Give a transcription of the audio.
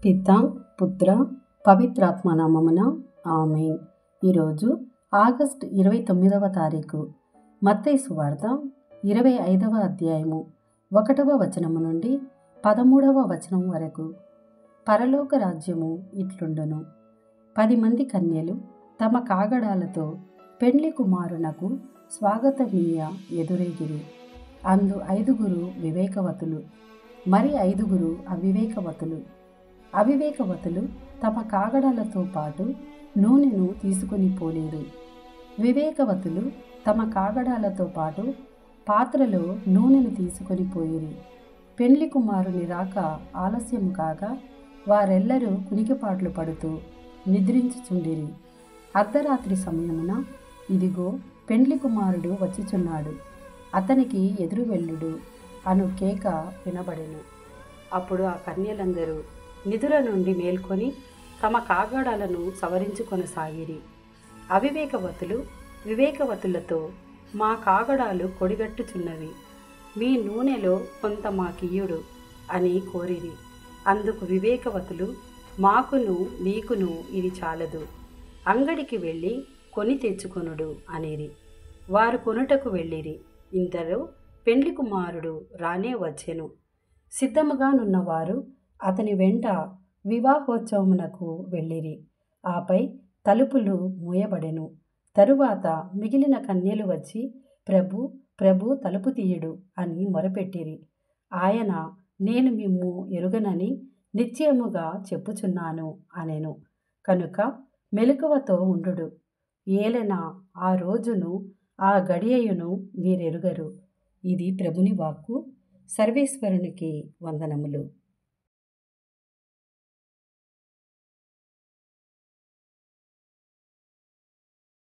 పితా పుత్ర పవిత్రాత్మ నామమున ఆమేన్. ఈరోజు ఆగస్టు 29వ తారీఖు. మత్తయి సువార్త 25వ అధ్యాయము 1వ వచనము నుండి 13వ వచనం వరకు. పరలోక రాజ్యము ఇట్లుండును. 10 మంది కన్యలు తమ కాగడాలతో పెండ్లి కుమారునకు స్వాగతమీయ ఎదురేగిరి. అందు 5 వివేకవతులు, మరి 5 అవివేకవతులు. అవివేకవతులు తమ కాగడాలతో పాటు నూనెను తీసుకొని పోలేదు. వివేకవతులు తమ కాగడాలతో పాటు పాత్రలో నూనెను తీసుకొని పోయిరి. పెండ్లి కుమారుని రాక ఆలస్యము కాగా వారెల్లరూ కునికిపాట్లు పడుతూ నిద్రించుచుండిరి. అర్ధరాత్రి సమయమున, ఇదిగో పెండ్లి కుమారుడు వచ్చుచున్నాడు, అతనికి ఎదురు వెళ్ళుడు అను కేక వినబడెను. అప్పుడు ఆ కన్యలందరూ నిదుర నుండి మేల్కొని తమ కాగడాలను సవరించుకొనసాగిరి. అవివేకవతులు వివేకవతులతో, మా కాగడాలు కొడిగట్టుచున్నవి, మీ నూనెలో కొంత మాకియ్యుడు అని కోరిరి. అందుకు వివేకవతులు, మాకును నీకును ఇది చాలదు, అంగడికి వెళ్ళి కొని తెచ్చుకొనుడు అనిరి. వారు కొనుటకు వెళ్ళిరి. ఇంతలో పెండ్లి కుమారుడు రానే వచ్చెను. సిద్ధముగా నున్నవారు అతని వెంట వివాహోత్సవమునకు వెళ్ళిరి. ఆపై తలుపులు మూయబడెను. తరువాత మిగిలిన కన్యలు వచ్చి, ప్రభు ప్రభు తలుపు తీయుడు అని మొరపెట్టిరి. ఆయన, నేను మిమ్ము ఎరుగనని నిశ్చయముగా చెప్పుచున్నాను అనెను. కనుక మెలకువతో ఉండుడు, ఏలెన ఆ రోజును ఆ గడియయును మీరెరుగరు. ఇది ప్రభుని వాక్కు. సర్వేశ్వరునికి వందనములు.